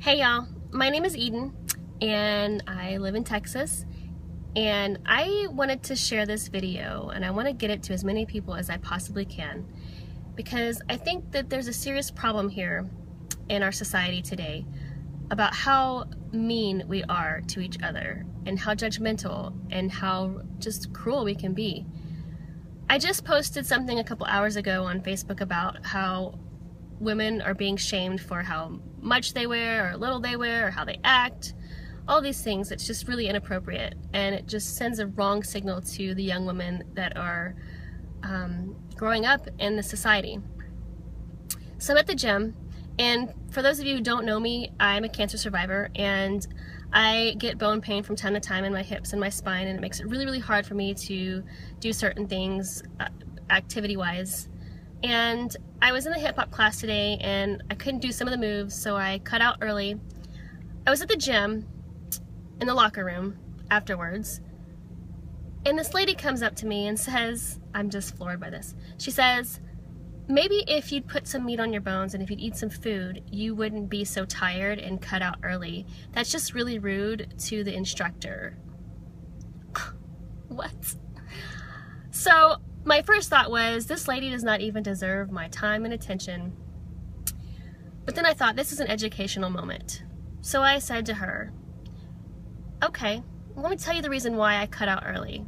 Hey y'all, my name is Eden and I live in Texas, and I wanted to share this video and I want to get it to as many people as I possibly can because I think that there's a serious problem here in our society today about how mean we are to each other and how judgmental and how just cruel we can be. I just posted something a couple hours ago on Facebook about how women are being shamed for how much they wear or little they wear or how they act, all these things. It's just really inappropriate, and it just sends a wrong signal to the young women that are growing up in the society. So I'm at the gym, and for those of you who don't know me, I'm a cancer survivor, and I get bone pain from time to time in my hips and my spine, and it makes it really, really hard for me to do certain things activity-wise. And I was in the hip hop class today and I couldn't do some of the moves, so I cut out early. I was at the gym in the locker room afterwards, and this lady comes up to me and says, I'm just floored by this. She says, maybe if you'd put some meat on your bones and if you'd eat some food, you wouldn't be so tired and cut out early. That's just really rude to the instructor. What? So my first thought was, this lady does not even deserve my time and attention. But then I thought, this is an educational moment. So I said to her, okay, let me tell you the reason why I cut out early.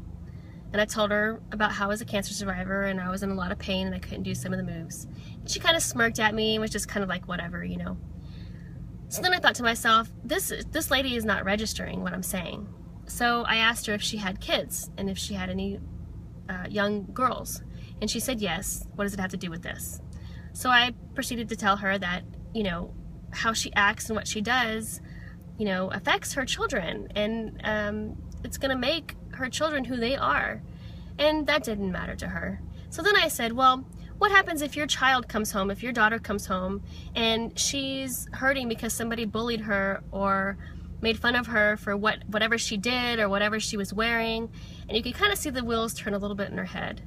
And I told her about how I was a cancer survivor and I was in a lot of pain and I couldn't do some of the moves. And she kind of smirked at me and was just kind of like, whatever, you know. So then I thought to myself, this lady is not registering what I'm saying. So I asked her if she had kids and if she had any young girls, and she said yes. What does it have to do with this? So I proceeded to tell her that, you know, how she acts and what she does, you know, affects her children, and it's gonna make her children who they are, and that didn't matter to her. So then I said, well, what happens if your child comes home, if your daughter comes home and she's hurting because somebody bullied her or made fun of her for whatever she did or whatever she was wearing, and you can kind of see the wheels turn a little bit in her head.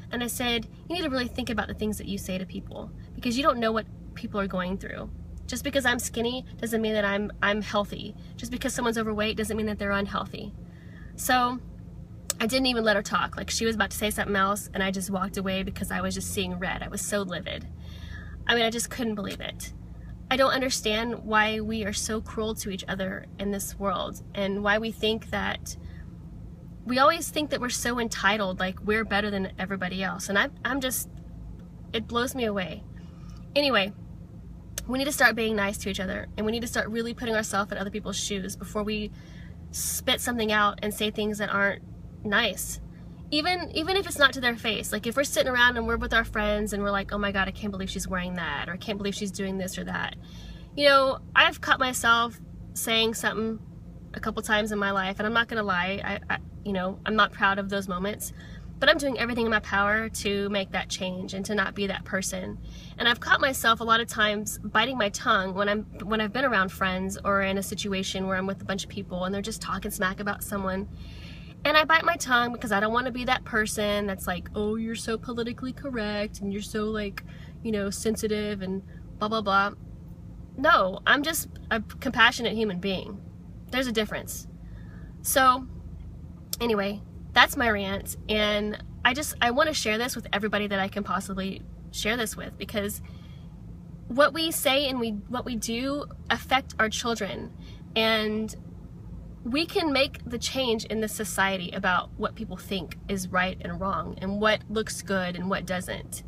And I said, you need to really think about the things that you say to people, because you don't know what people are going through. Just because I'm skinny doesn't mean that I'm healthy. Just because someone's overweight doesn't mean that they're unhealthy. So I didn't even let her talk. Like, she was about to say something else and I just walked away because I was just seeing red. I was so livid. I mean, I just couldn't believe it. I don't understand why we are so cruel to each other in this world, and why we think that, we always think that we're so entitled, like we're better than everybody else. And I'm just, it blows me away. Anyway, we need to start being nice to each other, and we need to start really putting ourselves in other people's shoes before we spit something out and say things that aren't nice. Even if it's not to their face. Like, if we're sitting around and we're with our friends and we're like, oh my god, I can't believe she's wearing that, or I can't believe she's doing this or that. You know, I've caught myself saying something a couple times in my life, and I'm not gonna lie, you know, I'm not proud of those moments, but I'm doing everything in my power to make that change and to not be that person. And I've caught myself a lot of times biting my tongue when I've been around friends or in a situation where I'm with a bunch of people and they're just talking smack about someone. And I bite my tongue because I don't want to be that person that's like, oh, you're so politically correct and you're so, like, you know, sensitive and blah, blah, blah. No, I'm just a compassionate human being. There's a difference. So anyway, that's my rant, and I want to share this with everybody that I can possibly share this with, because what we say and what we do affect our children, and we can make the change in this society about what people think is right and wrong, and what looks good and what doesn't.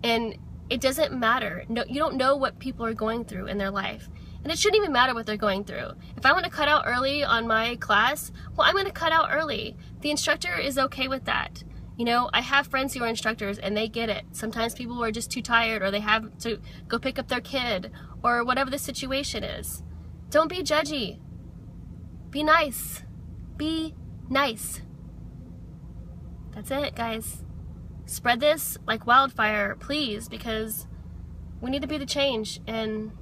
And it doesn't matter. No, you don't know what people are going through in their life. And it shouldn't even matter what they're going through. If I want to cut out early on my class, well, I'm going to cut out early. The instructor is okay with that. You know, I have friends who are instructors and they get it. Sometimes people are just too tired, or they have to go pick up their kid, or whatever the situation is. Don't be judgy. Be nice. Be nice. That's it, guys. Spread this like wildfire, please, because we need to be the change, and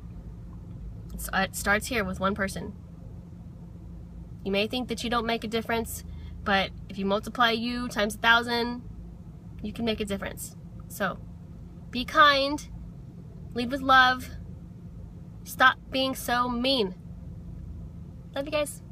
it starts here with one person. You may think that you don't make a difference, but if you multiply you times 1,000, you can make a difference. So, be kind, lead with love, stop being so mean. Love you guys.